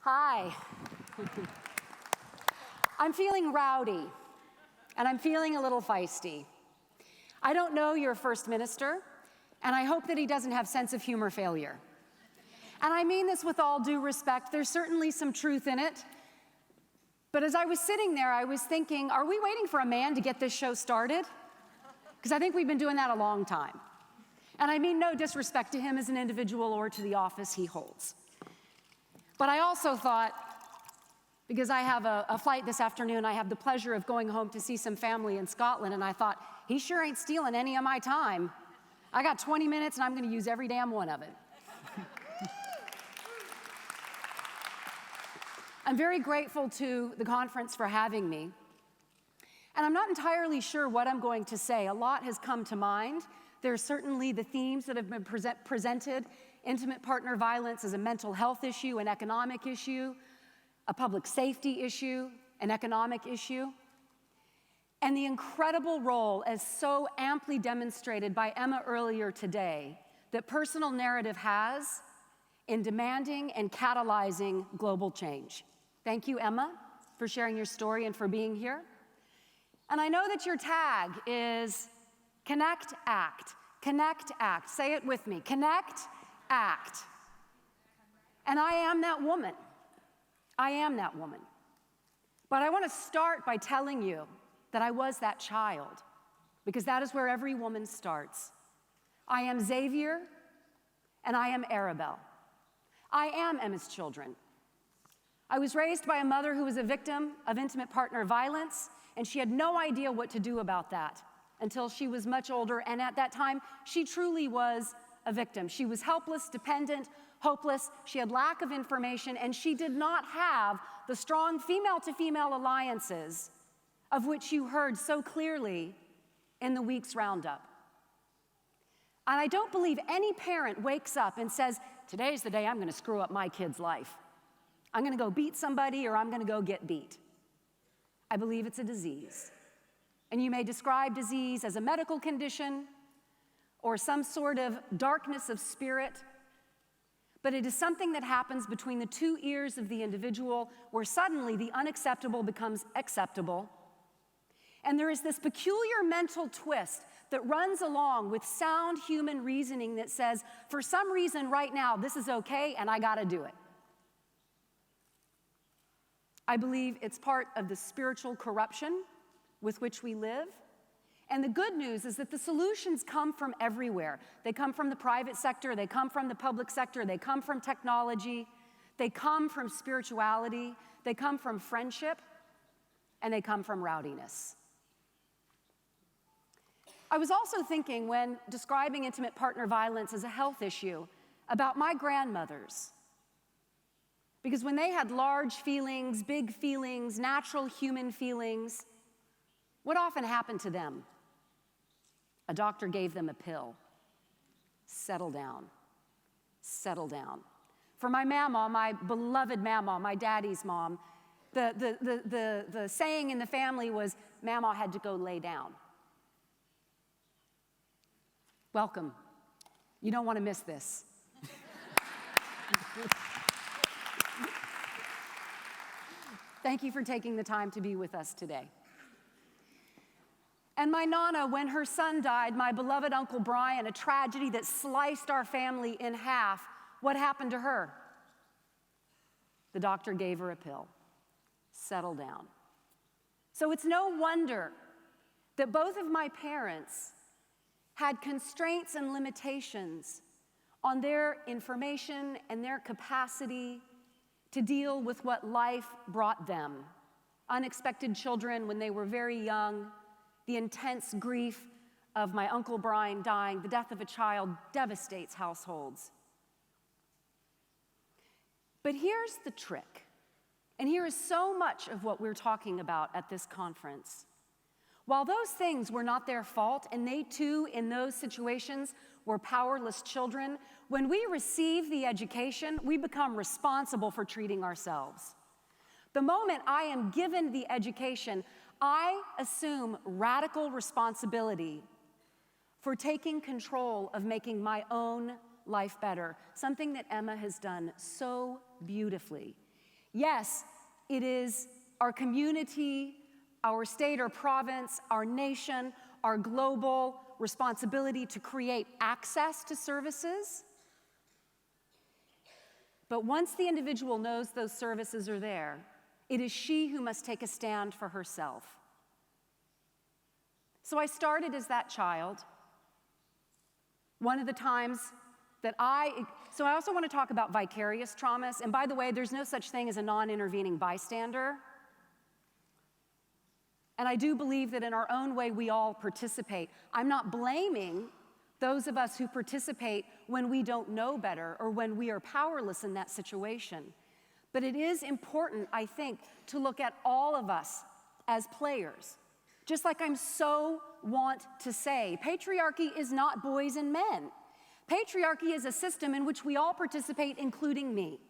Hi. I'm feeling rowdy, and I'm feeling a little feisty. I don't know your first minister, and I hope that he doesn't have sense of humor failure. And I mean this with all due respect. There's certainly some truth in it. But as I was sitting there, I was thinking, are we waiting for a man to get this show started? Because I think we've been doing that a long time. And I mean no disrespect to him as an individual or to the office he holds. But I also thought, because I have a flight this afternoon, I have the pleasure of going home to see some family in Scotland, and I thought, he sure ain't stealing any of my time. I got 20 minutes, and I'm going to use every damn one of it. I'm very grateful to the conference for having me. And I'm not entirely sure what I'm going to say. A lot has come to mind. There are certainly the themes that have been presented. Intimate partner violence is a mental health issue, an economic issue, a public safety issue, an economic issue. And the incredible role, as so amply demonstrated by Emma earlier today, that personal narrative has in demanding and catalyzing global change. Thank you, Emma, for sharing your story and for being here. And I know that your tag is Connect, Act. Connect, Act. Say it with me. Connect, Act. And I am that woman. I am that woman. But I want to start by telling you that I was that child, because that is where every woman starts. I am Xavier, and I am Arabelle. I am Emma's children. I was raised by a mother who was a victim of intimate partner violence, and she had no idea what to do about that until she was much older, and at that time, she truly was a victim. She was helpless, dependent, hopeless, she had lack of information, and she did not have the strong female-to-female alliances of which you heard so clearly in the week's roundup. And I don't believe any parent wakes up and says, today's the day I'm going to screw up my kid's life. I'm going to go beat somebody, or I'm going to go get beat. I believe it's a disease. And you may describe disease as a medical condition or some sort of darkness of spirit, but it is something that happens between the two ears of the individual where suddenly the unacceptable becomes acceptable. And there is this peculiar mental twist that runs along with sound human reasoning that says, for some reason right now, this is okay and I gotta do it. I believe it's part of the spiritual corruption with which we live. And the good news is that the solutions come from everywhere. They come from the private sector, they come from the public sector, they come from technology, they come from spirituality, they come from friendship, and they come from rowdiness. I was also thinking, when describing intimate partner violence as a health issue, about my grandmothers. Because when they had large feelings, big feelings, natural human feelings, what often happened to them? A doctor gave them a pill. Settle down. Settle down. For my mama, my beloved mama, my daddy's mom, the saying in the family was, Mama had to go lay down. Welcome. You don't want to miss this. Thank you for taking the time to be with us today. And my Nana, when her son died, my beloved Uncle Brian, a tragedy that sliced our family in half, what happened to her? The doctor gave her a pill. Settle down. So it's no wonder that both of my parents had constraints and limitations on their information and their capacity to deal with what life brought them. Unexpected children when they were very young, the intense grief of my Uncle Brian dying, the death of a child devastates households. But here's the trick, and here is so much of what we're talking about at this conference. While those things were not their fault, and they too, in those situations, were powerless children, when we receive the education, we become responsible for treating ourselves. The moment I am given the education, I assume radical responsibility for taking control of making my own life better, something that Emma has done so beautifully. Yes, it is our community, our state or province, our nation, our global responsibility to create access to services. But once the individual knows those services are there, it is she who must take a stand for herself. So I started as that child. One of the times that so I also want to talk about vicarious traumas. And by the way, there's no such thing as a non-intervening bystander. And I do believe that in our own way, we all participate. I'm not blaming those of us who participate when we don't know better or when we are powerless in that situation. But it is important, I think, to look at all of us as players. Just like I'm so want to say, patriarchy is not boys and men. Patriarchy is a system in which we all participate, including me.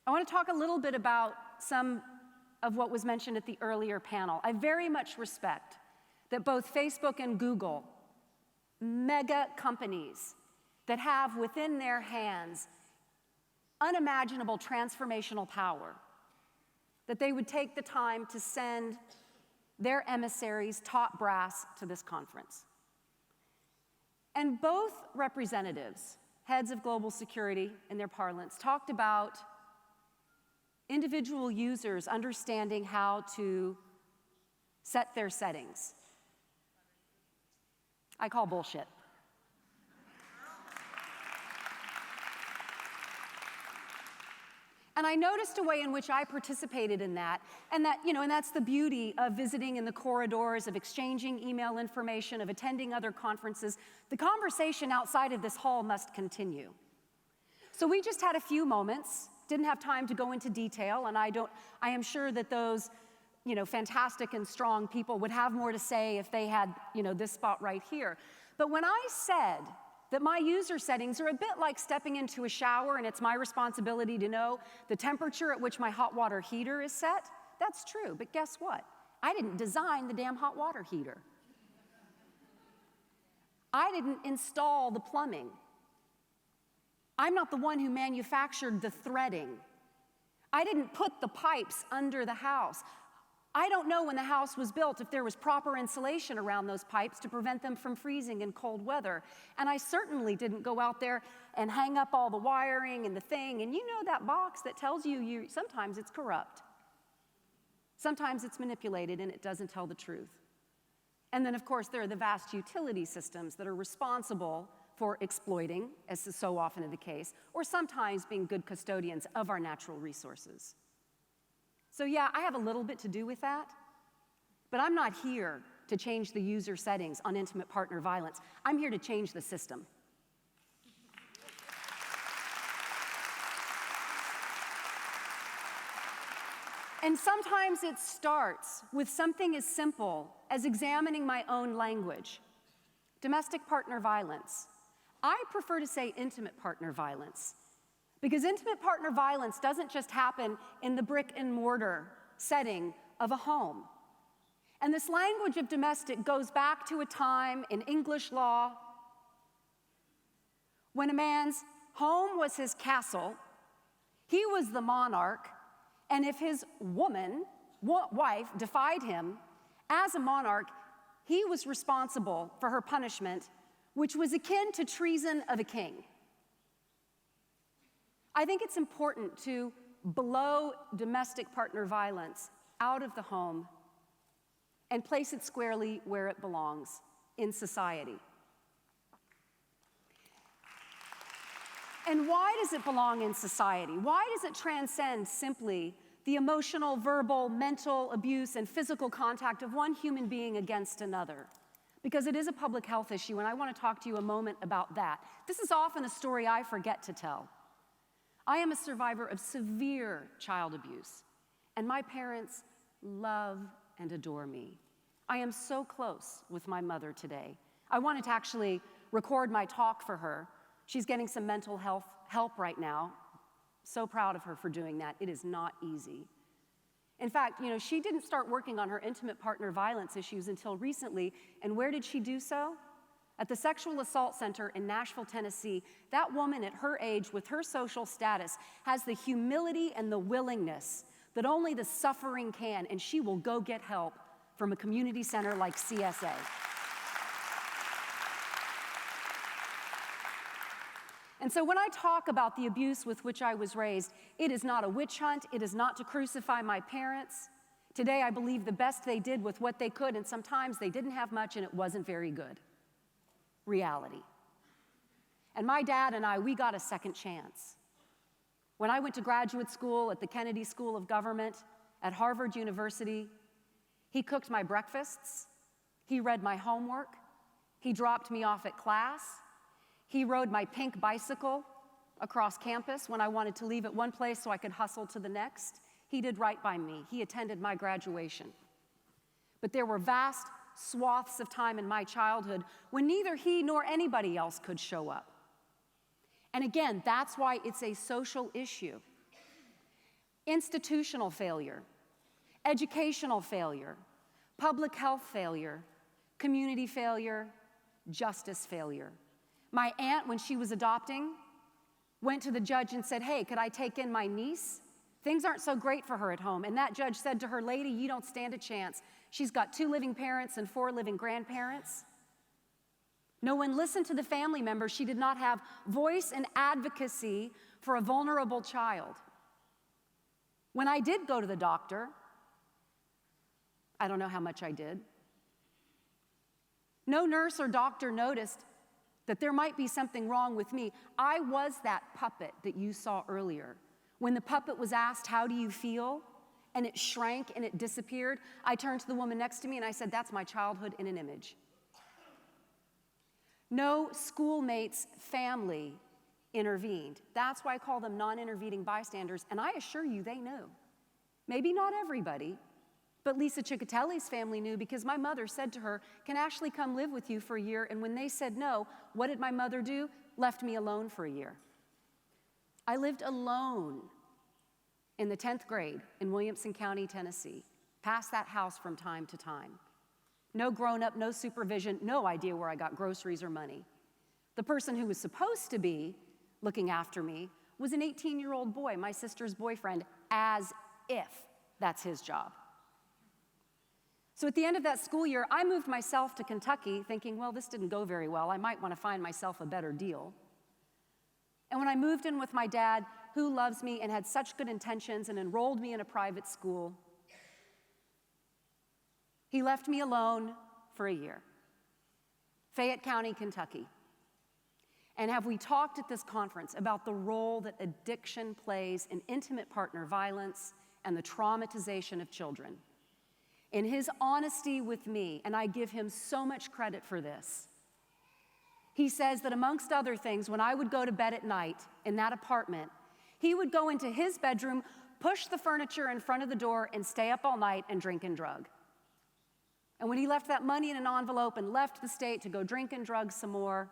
I want to talk a little bit about some of what was mentioned at the earlier panel. I very much respect that both Facebook and Google, mega companies that have within their hands unimaginable transformational power, that they would take the time to send their emissaries, top brass, to this conference. And both representatives, heads of global security in their parlance, talked about individual users understanding how to set their settings. I call bullshit. And I noticed a way in which I participated in that, and that's the beauty of visiting in the corridors, of exchanging email information, of attending other conferences. The conversation outside of this hall must continue. So we just had a few moments, didn't have time to go into detail, and I am sure that those, fantastic and strong people would have more to say if they had, this spot right here. But when I said that my user settings are a bit like stepping into a shower and it's my responsibility to know the temperature at which my hot water heater is set, that's true. But guess what? I didn't design the damn hot water heater. I didn't install the plumbing. I'm not the one who manufactured the threading. I didn't put the pipes under the house. I don't know when the house was built if there was proper insulation around those pipes to prevent them from freezing in cold weather. And I certainly didn't go out there and hang up all the wiring and the thing. And that box that tells you sometimes it's corrupt. Sometimes it's manipulated and it doesn't tell the truth. And then, of course, there are the vast utility systems that are responsible for exploiting, as is so often the case, or sometimes being good custodians of our natural resources. So yeah, I have a little bit to do with that, but I'm not here to change the user settings on intimate partner violence. I'm here to change the system. And sometimes it starts with something as simple as examining my own language. Domestic partner violence. I prefer to say intimate partner violence, because intimate partner violence doesn't just happen in the brick and mortar setting of a home. And this language of domestic goes back to a time in English law when a man's home was his castle, he was the monarch, and if his wife defied him as a monarch, he was responsible for her punishment, which was akin to treason of a king. I think it's important to blow domestic partner violence out of the home and place it squarely where it belongs, in society. And why does it belong in society? Why does it transcend simply the emotional, verbal, mental abuse and physical contact of one human being against another? Because it is a public health issue, and I want to talk to you a moment about that. This is often a story I forget to tell. I am a survivor of severe child abuse, and my parents love and adore me. I am so close with my mother today. I wanted to actually record my talk for her. She's getting some mental health help right now. So proud of her for doing that. It is not easy. In fact, she didn't start working on her intimate partner violence issues until recently, and where did she do so? At the sexual assault center in Nashville, Tennessee, that woman at her age, with her social status, has the humility and the willingness that only the suffering can, and she will go get help from a community center like CSA. And so when I talk about the abuse with which I was raised, it is not a witch hunt. It is not to crucify my parents. Today, I believe the best they did with what they could, and sometimes they didn't have much and it wasn't very good. Reality. And my dad and I, we got a second chance. When I went to graduate school at the Kennedy School of Government at Harvard University, he cooked my breakfasts, he read my homework, he dropped me off at class, he rode my pink bicycle across campus when I wanted to leave at one place so I could hustle to the next. He did right by me. He attended my graduation. But there were vast swaths of time in my childhood when neither he nor anybody else could show up. And again, that's why it's a social issue. Institutional failure, educational failure, public health failure, community failure, justice failure. My aunt, when she was adopting, went to the judge and said, "Hey, could I take in my niece? Things aren't so great for her at home." And that judge said to her, "Lady, you don't stand a chance. She's got 2 living parents and 4 living grandparents." No one listened to the family members. She did not have voice and advocacy for a vulnerable child. When I did go to the doctor, I don't know how much I did. No nurse or doctor noticed that there might be something wrong with me. I was that puppet that you saw earlier. When the puppet was asked, "How do you feel?" and it shrank and it disappeared, I turned to the woman next to me and I said, "That's my childhood in an image." No schoolmate's family intervened. That's why I call them non-intervening bystanders, and I assure you they knew. Maybe not everybody, but Lisa Ciccatelli's family knew because my mother said to her, "Can Ashley come live with you for a year?" And when they said no, what did my mother do? Left me alone for a year. I lived alone in the 10th grade in Williamson County, Tennessee. Passed that house from time to time. No grown-up, no supervision, no idea where I got groceries or money. The person who was supposed to be looking after me was an 18-year-old boy, my sister's boyfriend, as if that's his job. So at the end of that school year, I moved myself to Kentucky thinking, well, this didn't go very well. I might want to find myself a better deal. And when I moved in with my dad, who loves me and had such good intentions and enrolled me in a private school, he left me alone for a year. Fayette County, Kentucky. And have we talked at this conference about the role that addiction plays in intimate partner violence and the traumatization of children? In his honesty with me, and I give him so much credit for this, he says that amongst other things, when I would go to bed at night in that apartment, he would go into his bedroom, push the furniture in front of the door, and stay up all night and drink and drug. And when he left that money in an envelope and left the state to go drink and drug some more,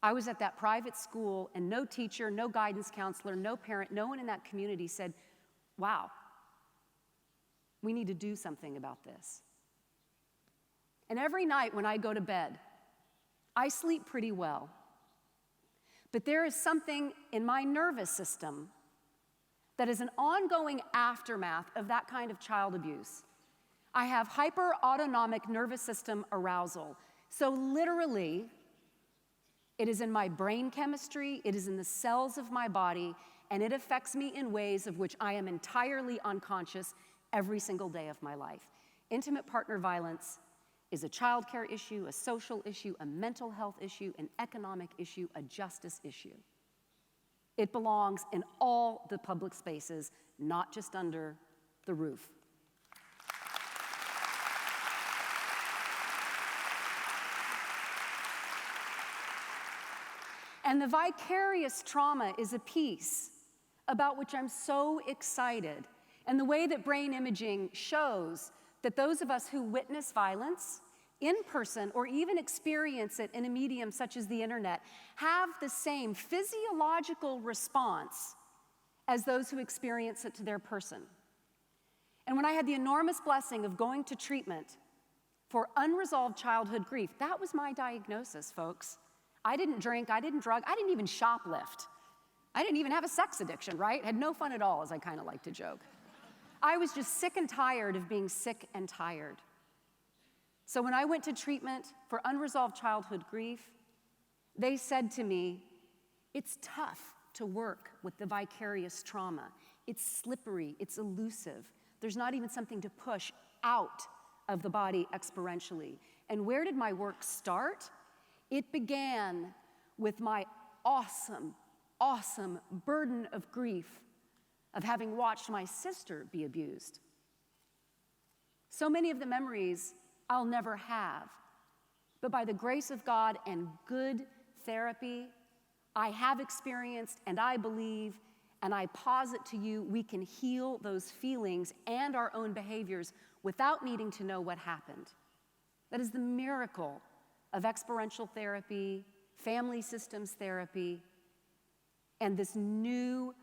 I was at that private school, and no teacher, no guidance counselor, no parent, no one in that community said, "Wow, we need to do something about this." And every night when I go to bed, I sleep pretty well. But there is something in my nervous system that is an ongoing aftermath of that kind of child abuse. I have hyperautonomic nervous system arousal. So literally, it is in my brain chemistry, it is in the cells of my body, and it affects me in ways of which I am entirely unconscious every single day of my life. Intimate partner violence is a childcare issue, a social issue, a mental health issue, an economic issue, a justice issue. It belongs in all the public spaces, not just under the roof. And the vicarious trauma is a piece about which I'm so excited. And the way that brain imaging shows that those of us who witness violence in person or even experience it in a medium such as the internet have the same physiological response as those who experience it to their person. And when I had the enormous blessing of going to treatment for unresolved childhood grief. That was my diagnosis, folks. I didn't drink, I didn't drug, I didn't even shoplift. I didn't even have a sex addiction, right? Had no fun at all, as I kind of like to joke. I was just sick and tired of being sick and tired. So when I went to treatment for unresolved childhood grief, they said to me, it's tough to work with the vicarious trauma. It's slippery, it's elusive. There's not even something to push out of the body experientially. And where did my work start? It began with my awesome burden of grief of having watched my sister be abused. So many of the memories I'll never have, but by the grace of God and good therapy, I have experienced, and I believe, and I posit to you, we can heal those feelings and our own behaviors without needing to know what happened. That is the miracle of experiential therapy, family systems therapy, and this new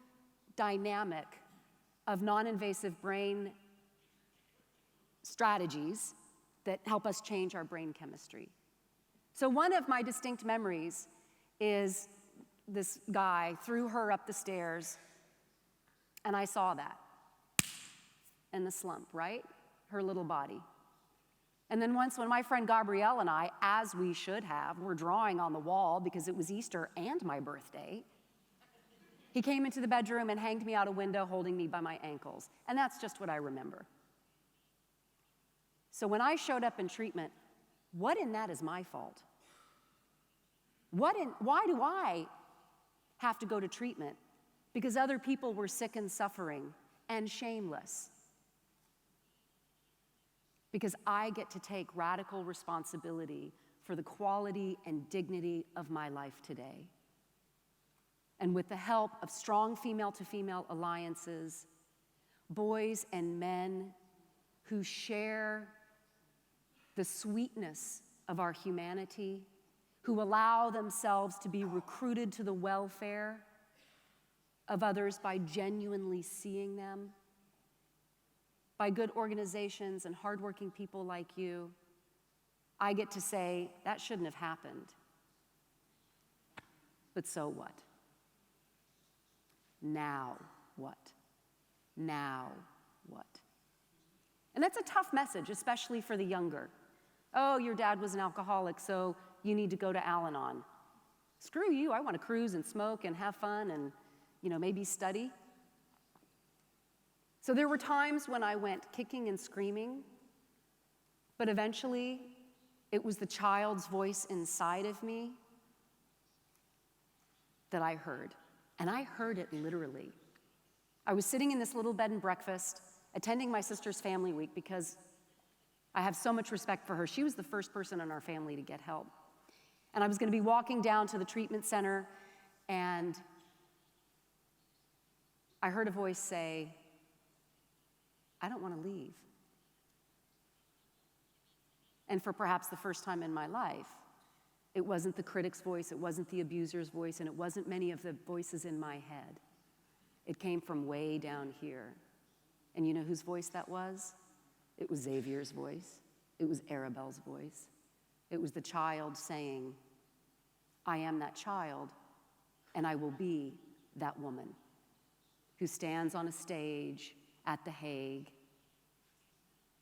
dynamic of non-invasive brain strategies that help us change our brain chemistry. So one of my distinct memories is this guy threw her up the stairs, and I saw that in the slump, right? Her little body. And then once when my friend Gabrielle and I, as we should have, were drawing on the wall because it was Easter and my birthday, he came into the bedroom and hanged me out a window holding me by my ankles. And that's just what I remember. So when I showed up in treatment, what in that is my fault? Why do I have to go to treatment? Because other people were sick and suffering and shameless. Because I get to take radical responsibility for the quality and dignity of my life today. And with the help of strong female-to-female alliances, boys and men who share the sweetness of our humanity, who allow themselves to be recruited to the welfare of others by genuinely seeing them, by good organizations and hardworking people like you, I get to say, that shouldn't have happened. But so what? Now what? Now what? And that's a tough message, especially for the younger. Oh, your dad was an alcoholic, so you need to go to Al-Anon. Screw you, I want to cruise and smoke and have fun and, maybe study. So there were times when I went kicking and screaming, but eventually it was the child's voice inside of me that I heard. And I heard it literally. I was sitting in this little bed and breakfast, attending my sister's family week because I have so much respect for her. She was the first person in our family to get help. And I was going to be walking down to the treatment center, and I heard a voice say, I don't want to leave. And for perhaps the first time in my life, it wasn't the critic's voice, it wasn't the abuser's voice, and it wasn't many of the voices in my head. It came from way down here. And you know whose voice that was? It was Xavier's voice. It was Arabelle's voice. It was the child saying, I am that child, and I will be that woman who stands on a stage at The Hague,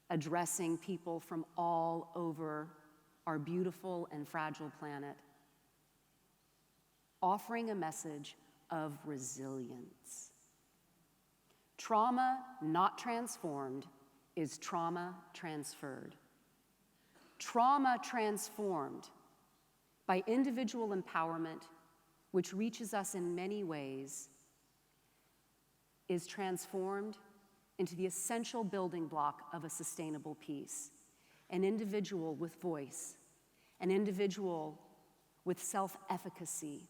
addressing people from all over our beautiful and fragile planet, offering a message of resilience. Trauma not transformed is trauma transferred. Trauma transformed by individual empowerment, which reaches us in many ways, is transformed into the essential building block of a sustainable peace. An individual with voice, an individual with self-efficacy,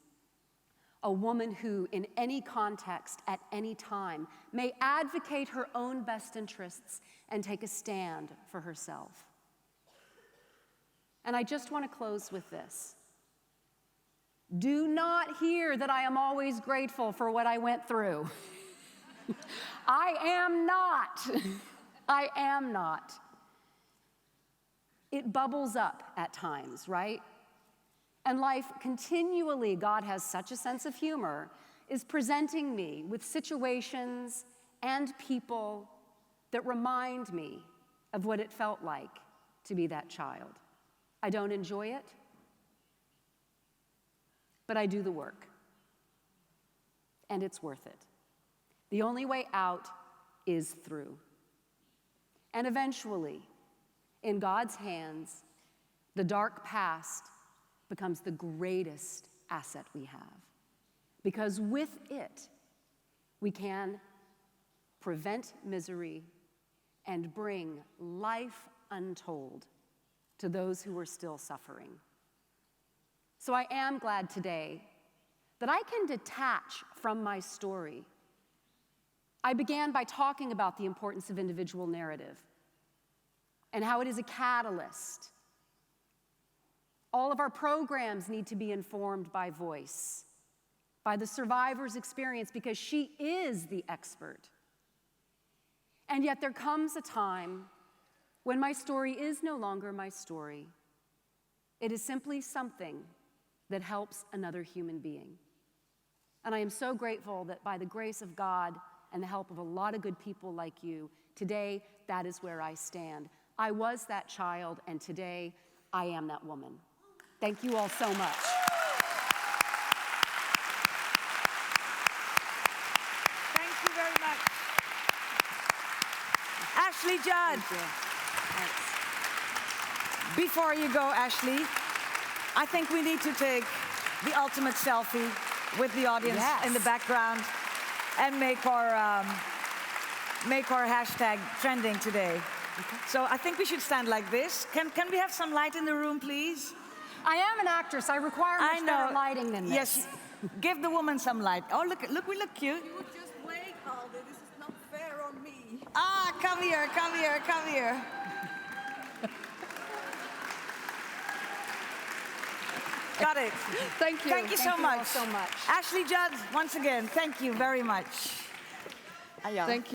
a woman who, in any context, at any time, may advocate her own best interests and take a stand for herself. And I just want to close with this. Do not hear that I am always grateful for what I went through. I am not. I am not. It it bubbles up at times, right? And life continually, God has such a sense of humor, is presenting me with situations and people that remind me of what it felt like to be that child. I don't enjoy it, but I do the work. And it's worth it. The only way out is through. And eventually, in God's hands, the dark past becomes the greatest asset we have. Because with it, we can prevent misery and bring life untold to those who are still suffering. So I am glad today that I can detach from my story. I began by talking about the importance of individual narrative and how it is a catalyst. All of our programs need to be informed by voice, by the survivor's experience, because she is the expert. And yet there comes a time when my story is no longer my story. It is simply something that helps another human being. And I am so grateful that by the grace of God and the help of a lot of good people like you, today that is where I stand. I was that child, and today I am that woman. Thank you all so much. Thank you very much. Ashley Judd. Thank you. Thanks. Before you go, Ashley, I think we need to take the ultimate selfie with the audience in the background and make our hashtag trending today. Okay. So I think we should stand like this. Can we have some light in the room, please? I am an actress. I require much better lighting than this. Yes, give the woman some light. Oh, look, we look cute. You would just wait, Alde. This is not fair on me. Ah, come here, come here, come here. Got it. Thank you. Thank you so much. All so much. Ashley Judd, once again, thank you very much. Thank you.